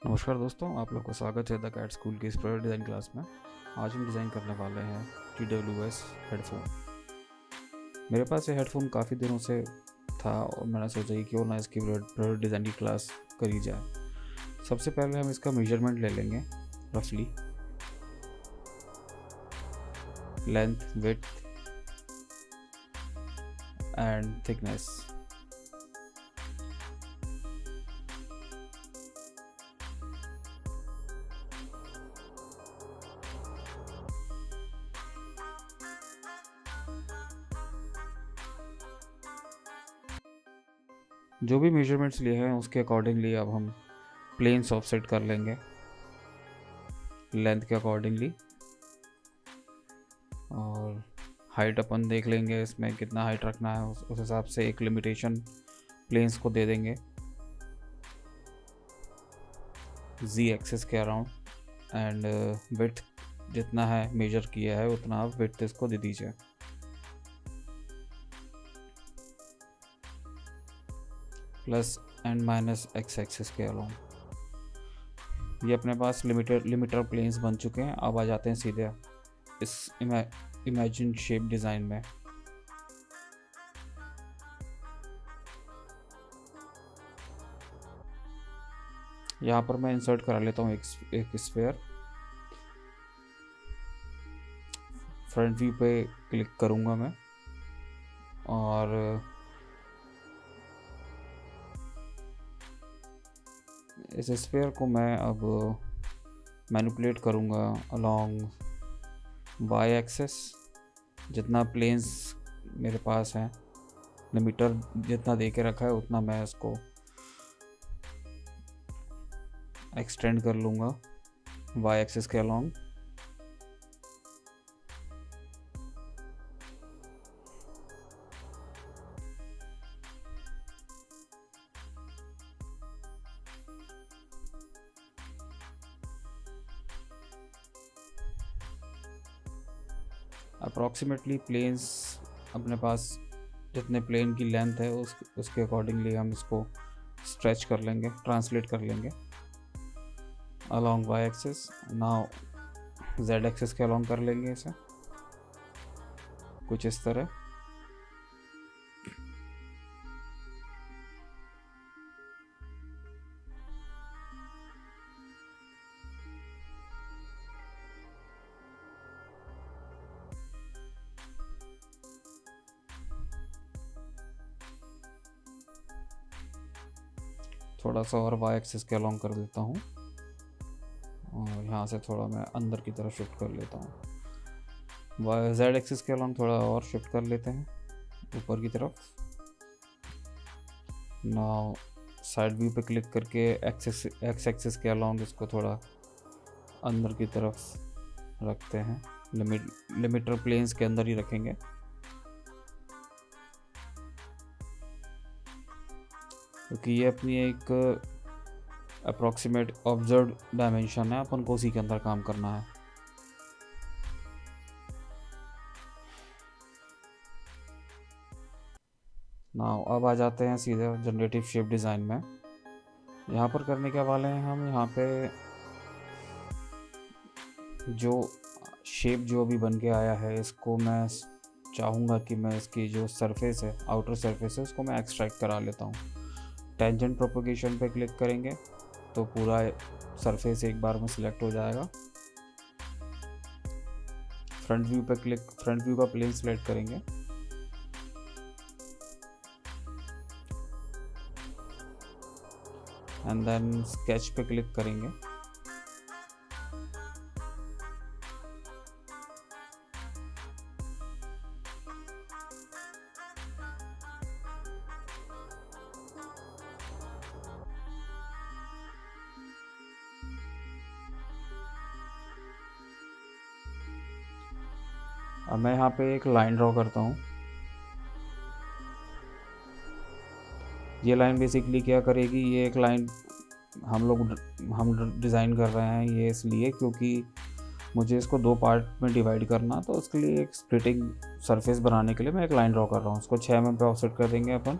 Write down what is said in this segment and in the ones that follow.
नमस्कार दोस्तों, आप लोग का स्वागत है द कैट स्कूल की इस प्रोडक्ट डिज़ाइन क्लास में। आज हम डिज़ाइन करने वाले हैं TWS हेडफोन। मेरे पास ये हेडफोन काफ़ी दिनों से था और मैंने सोचा कि क्यों ना इसकी प्रोडक्ट डिज़ाइन की क्लास करी जाए। सबसे पहले हम इसका मेजरमेंट ले लेंगे, रफली लेंथ, विड्थ एंड थिकनेस। जो भी मेजरमेंट्स लिए हैं उसके अकॉर्डिंगली अब हम प्लेन्स ऑफसेट कर लेंगे लेंथ के अकॉर्डिंगली, और हाइट अपन देख लेंगे इसमें कितना हाइट रखना है। उस हिसाब से एक लिमिटेशन प्लेन्स को दे देंगे Z एक्सिस के अराउंड, एंड विड्थ जितना है मेजर किया है उतना आप विड्थ इसको दे दीजिए। Plus and minus X axis के अलाउंड। ये अपने पास लिमिटर प्लेन्स बन चुके हैं। अब आ जाते हैं सीधे इस इमेजिन शेप डिज़ाइन में। यहाँ पर मैं इंसर्ट करा लेता हूँ एक स्फेयर। फ्रंट व्यू पे क्लिक करूँगा मैं और इस स्फेयर को मैं अब मैनिपुलेट करूँगा अलोंग Y एक्सेस। जितना प्लेन्स मेरे पास हैं, लिमिटर जितना दे के रखा है उतना मैं इसको एक्सटेंड कर लूँगा Y एक्सिस के अलोंग। अप्रॉक्सीमेटली प्लेन्स अपने पास जितने प्लेन की लेंथ है उसके अकॉर्डिंगली हम इसको स्ट्रेच कर लेंगे, ट्रांसलेट कर लेंगे along Y axis. Now Z axis के अलोंग कर लेंगे इसे कुछ इस तरह। थोड़ा सा और Y एक्सिस के अलोंग कर देता हूँ और यहाँ से थोड़ा मैं अंदर की तरफ शिफ्ट कर लेता हूँ। Z एक्सिस के अलोंग थोड़ा और शिफ्ट कर लेते हैं ऊपर की तरफ। नाउ साइड व्यू पे क्लिक करके X एक्सिस के अलोंग इसको थोड़ा अंदर की तरफ रखते हैं। लिमिटर प्लेन्स के अंदर ही रखेंगे क्योंकि ये अपनी एक अप्रॉक्सीमेट ऑब्जर्व डायमेंशन है, अपन को उसी के अंदर काम करना है। नाउ अब आ जाते हैं सीधे जनरेटिव शेप डिज़ाइन में। यहाँ पर करने के वाले हैं हम यहाँ पे जो शेप जो अभी बन के आया है इसको मैं चाहूँगा कि मैं इसकी जो सरफेस है, आउटर सरफेस है, उसको मैं एक्सट्रैक्ट करा लेता हूँ। टेंजेंट प्रोपोगेशन पे क्लिक करेंगे तो पूरा सरफेस एक बार में सिलेक्ट हो जाएगा। फ्रंट व्यू का प्लेन सिलेक्ट करेंगे एंड देन स्केच पे क्लिक करेंगे। अब मैं यहाँ पे एक लाइन ड्रॉ करता हूँ। ये लाइन बेसिकली क्या करेगी, ये एक लाइन हम डिज़ाइन कर रहे हैं ये इसलिए क्योंकि मुझे इसको दो पार्ट में डिवाइड करना, तो उसके लिए एक स्प्लिटिंग सरफेस बनाने के लिए मैं एक लाइन ड्रॉ कर रहा हूँ। इसको 6 mm पे ऑफसेट कर देंगे अपन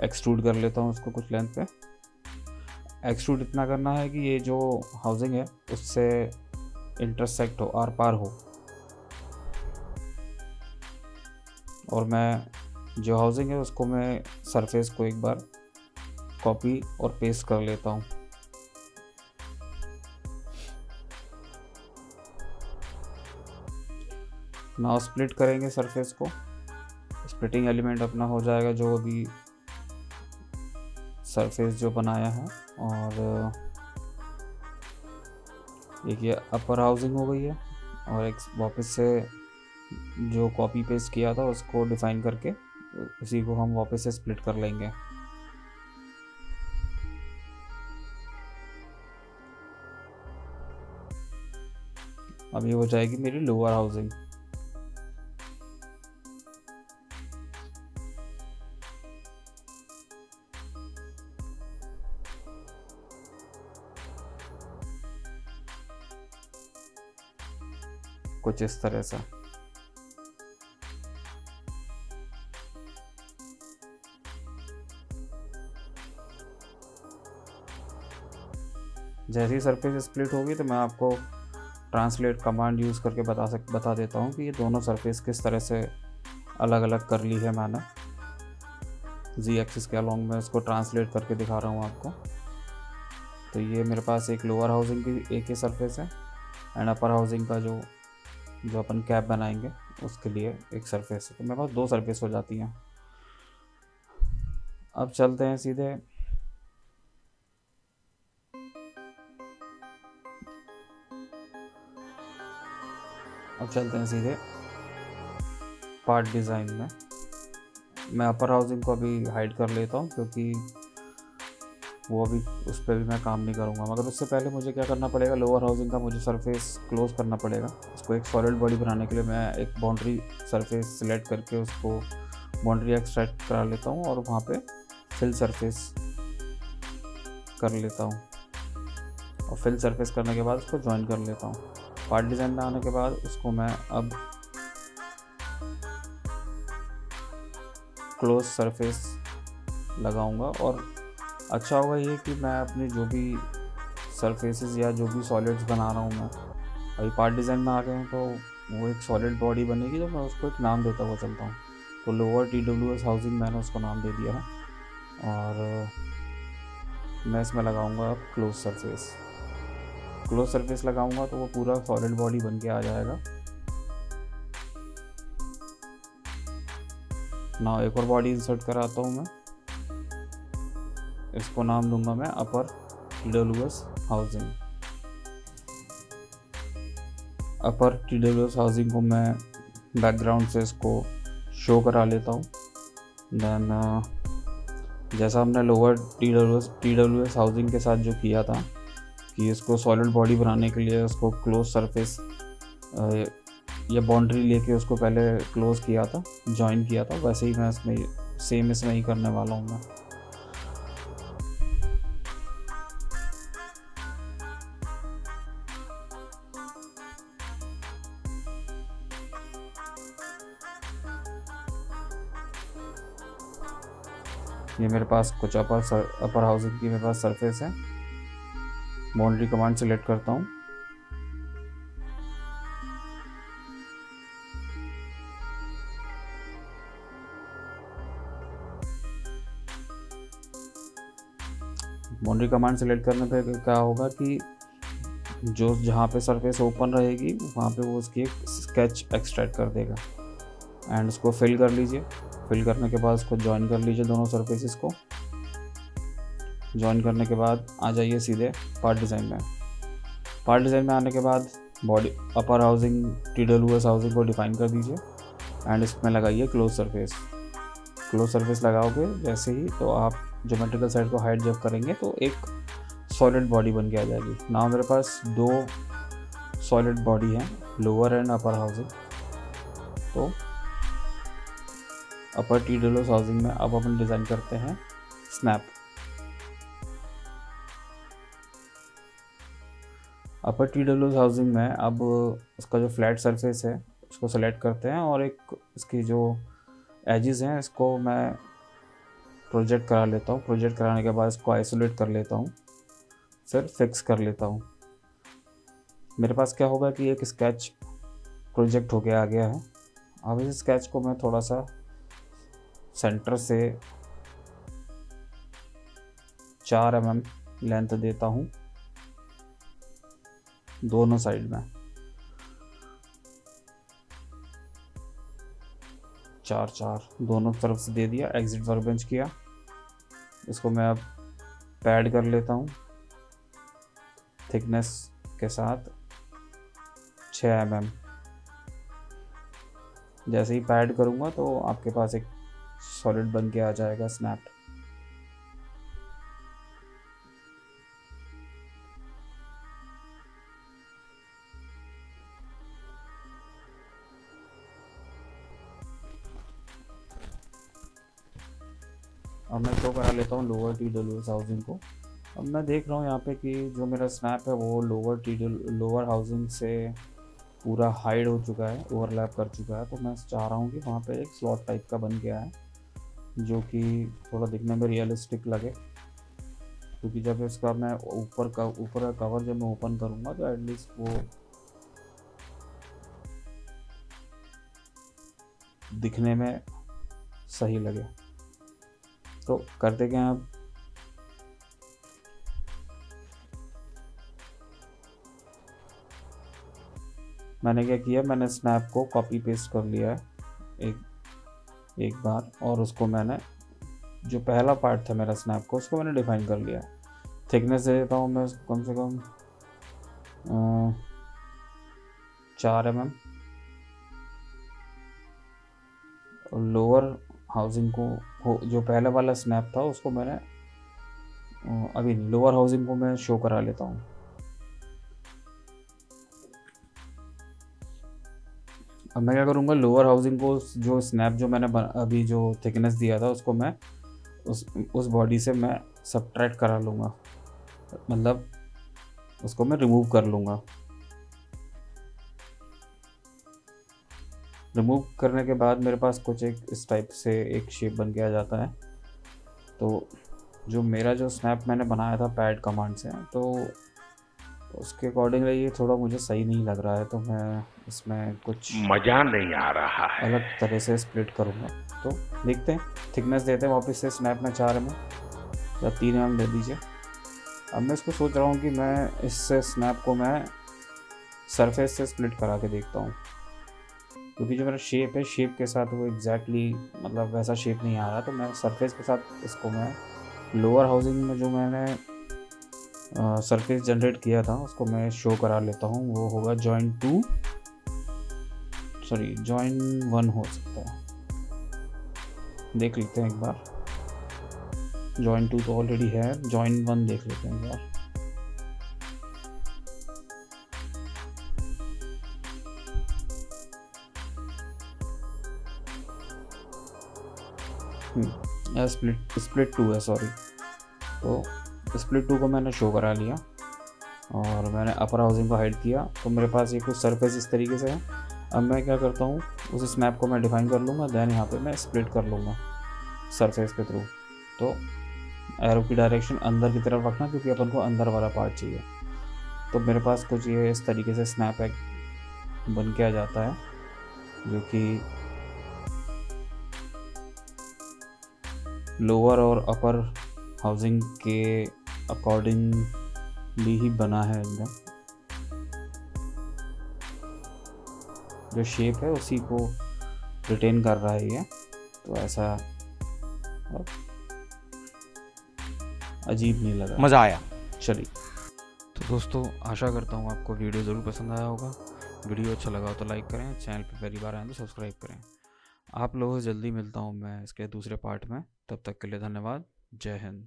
एक्सट्रूड कर लेता हूँ उसको कुछ लेंथ पे। एक्सट्रूड इतना करना है कि ये जो हाउसिंग है उससे इंटरसेक्ट हो, आर पार हो। और मैं जो हाउसिंग है उसको मैं सरफेस को एक बार कॉपी और पेस्ट कर लेता हूँ। नाउ स्प्लिट करेंगे सरफेस को। स्प्लिटिंग एलिमेंट अपना हो जाएगा जो अभी सरफेस जो बनाया है। और एक ये अपर हाउसिंग हो गई है, और एक वापस से जो कॉपी पेस्ट किया था उसको डिफाइन करके उसी को हम वापस से स्प्लिट कर लेंगे। अब ये हो जाएगी मेरी लोअर हाउसिंग। कुछ इस तरह से। जैसे ही सरफेस स्प्लिट होगी तो मैं आपको ट्रांसलेट कमांड यूज़ करके बता देता हूँ कि ये दोनों सरफेस किस तरह से अलग अलग कर ली है मैंने। जी एक्सिस के अलॉन्ग में इसको ट्रांसलेट करके दिखा रहा हूँ आपको। तो ये मेरे पास एक लोअर हाउसिंग की एक ही सरफेस है, एंड अपर हाउसिंग का जो अपन कैप बनाएंगे उसके लिए एक सरफेस है। तो मेरे पास दो सरफेस हो जाती हैं। अब चलते हैं सीधे पार्ट डिज़ाइन में। मैं अपर हाउसिंग को अभी हाइड कर लेता हूँ क्योंकि वो अभी उस पर भी मैं काम नहीं करूँगा। मगर उससे पहले मुझे क्या करना पड़ेगा, लोअर हाउसिंग का मुझे सरफेस क्लोज करना पड़ेगा। उसको एक सॉलिड बॉडी बनाने के लिए मैं एक बाउंड्री सरफेस सिलेक्ट करके उसको बाउंड्री एक्सट्रैक्ट करा लेता हूँ और वहाँ पे फिल सरफेस कर लेता हूँ। और फिल सरफेस करने के बाद उसको ज्वाइन कर लेता हूँ। पार्ट डिज़ाइन में आने के बाद उसको मैं अब क्लोज सरफेस लगाऊंगा। और अच्छा होगा ये कि मैं अपने जो भी सरफेसेस या जो भी सॉलिड्स बना रहा हूँ, मैं अभी पार्ट डिज़ाइन में आ गए हैं तो वो एक सॉलिड बॉडी बनेगी तो मैं उसको एक नाम देता हुआ चलता हूँ। तो लोअर TWS हाउसिंग मैंने उसको नाम दे दिया है। और मैं इसमें लगाऊंगा अब क्लोज सरफेस लगाऊंगा तो वो पूरा सॉलिड बॉडी बन के आ जाएगा। ना एक और बॉडी इंसर्ट कराता हूँ मैं। इसको नाम दूंगा मैं अपर TWS हाउसिंग। अपर TWS हाउसिंग को मैं बैकग्राउंड से इसको शो करा लेता हूँ। देन जैसा हमने लोअर TWS हाउसिंग के साथ जो किया था कि इसको सॉलिड बॉडी बनाने के लिए उसको क्लोज सरफेस या बाउंड्री लेके उसको पहले क्लोज किया था, जॉइन किया था, वैसे ही मैं इसमें ही करने वाला हूँ मैं। ये मेरे पास कुछ अपर हाउसिंग की मेरे पास सरफेस है। बाउंड्री कमांड सेलेक्ट करता हूँ। बाउंड्री कमांड सेलेक्ट करने पे क्या होगा कि जो जहाँ पे सरफेस ओपन रहेगी वहाँ पे वो उसकी एक स्केच एक्सट्रैक्ट कर देगा। एंड उसको फिल कर लीजिए। फिल करने के बाद उसको ज्वाइन कर लीजिए दोनों सरफेसेस को। ज्वाइन करने के बाद आ जाइए सीधे पार्ट डिज़ाइन में। पार्ट डिज़ाइन में आने के बाद body upper housing TWS housing को डिफाइन कर दीजिए एंड इसमें लगाइए क्लोज सरफेस लगाओगे जैसे ही तो आप ज्योमेट्रिकल साइड को हाइड जब करेंगे तो एक सॉलिड बॉडी बन के आ जाएगी। नाउ मेरे पास दो सॉलिड बॉडी हैं, लोअर एंड अपर हाउसिंग। तो अपर TWS हाउसिंग में अब अपन डिज़ाइन करते हैं स्नैप। अपर TWS हाउसिंग में अब उसका जो फ्लैट सरफेस है उसको सेलेक्ट करते हैं और एक इसकी जो एजेस हैं इसको मैं प्रोजेक्ट करा लेता हूँ। प्रोजेक्ट कराने के बाद इसको आइसोलेट कर लेता हूँ, फिर फिक्स कर लेता हूँ। मेरे पास क्या होगा कि एक स्केच प्रोजेक्ट होके आ गया है। अब इस स्केच को मैं थोड़ा सा सेंटर से 4 mm लेंथ देता हूँ दोनों साइड में, 4 दोनों तरफ से दे दिया। एग्जिट वर्कबेंच किया। इसको मैं अब पैड कर लेता हूँ थिकनेस के साथ 6 mm। जैसे ही पैड करूँगा तो आपके पास एक सॉलिड बन के आ जाएगा स्नैप। अब मैं शो करा लेता हूँ लोअर TWS हाउसिंग को। अब मैं देख रहा हूँ यहाँ पे कि जो मेरा स्नैप है वो लोअर हाउसिंग से पूरा हाइड हो चुका है, ओवरलैप कर चुका है। तो मैं चाह रहा हूँ कि वहाँ पे एक स्लॉट टाइप का बन गया है जो कि थोड़ा दिखने में रियलिस्टिक लगे, क्योंकि जब इसका मैं ऊपर का कवर जब मैं ओपन करूँगा तो एटलीस्ट वो दिखने में सही लगे। तो करते क्या अब, मैंने क्या किया, मैंने स्नैप को कॉपी पेस्ट कर लिया है एक बार, और उसको मैंने जो पहला पार्ट था मेरा स्नैप को उसको मैंने डिफाइन कर लिया है। थिकनेस दे देता हूँ मैं कम से कम 4 mm। और लोअर हाउसिंग को जो पहले वाला स्नैप था उसको मैंने अभी लोअर हाउसिंग को मैं शो करा लेता हूँ। अब मैं क्या करूँगा, लोअर हाउसिंग को जो स्नैप जो मैंने अभी जो थिकनेस दिया था उसको मैं उस बॉडी से मैं सब्ट्रैक्ट करा लूँगा, मतलब उसको मैं रिमूव कर लूँगा। रिमूव करने के बाद मेरे पास कुछ एक इस टाइप से एक शेप बन के आ जाता है। तो जो मेरा जो स्नैप मैंने बनाया था पैड कमांड से, तो उसके अकॉर्डिंगली ये थोड़ा मुझे सही नहीं लग रहा है, तो मैं इसमें कुछ मजा नहीं आ रहा है। अलग तरह से स्प्लिट करूँगा। तो देखते हैं, थिकनेस देते हैं वापस से स्नैप में 4 mm या 3 mm दे दीजिए। अब मैं इसको सोच रहा हूँ कि मैं इससे स्नैप को मैं सरफेस से स्प्लिट करा के देखता हूँ, क्योंकि जो मेरा शेप है शेप के साथ वो एग्जैक्टली मतलब वैसा शेप नहीं आ रहा। तो मैं सरफेस के साथ इसको मैं लोअर हाउसिंग में जो मैंने सरफेस जनरेट किया था उसको मैं शो करा लेता हूँ। वो होगा जॉइंट 1 हो सकता है, देख लेते हैं एक बार। जॉइंट 2 तो ऑलरेडी है, जॉइंट 1 देख लेते हैं एक बार। स्प्लिट 2 है, सॉरी। तो स्प्लिट 2 को मैंने शो करा लिया और मैंने अपर हाउसिंग को हाइड किया। तो मेरे पास ये कुछ सरफेस इस तरीके से है। अब मैं क्या करता हूँ, उस स्नैप को मैं डिफाइन कर लूँगा, देन यहाँ पे मैं स्प्लिट कर लूँगा सरफेस के थ्रू। तो एरो की डायरेक्शन अंदर की तरफ रखना, क्योंकि अपन को अंदर वाला पार्ट चाहिए। तो मेरे पास कुछ ये इस तरीके से स्नैप एक बन के आ जाता है, जो कि लोअर और अपर हाउसिंग के अकॉर्डिंगली ही बना है एकदम। जो शेप है उसी को रिटेन कर रहा है ये, तो ऐसा अजीब नहीं लगा, मजा आया। चलिए, तो दोस्तों आशा करता हूँ आपको वीडियो ज़रूर पसंद आया होगा। वीडियो अच्छा लगा हो तो लाइक करें, चैनल पे पहली बार आए तो सब्सक्राइब करें। आप लोगों से जल्दी मिलता हूँ मैं इसके दूसरे पार्ट में, तब तक के लिए धन्यवाद। जय हिंद।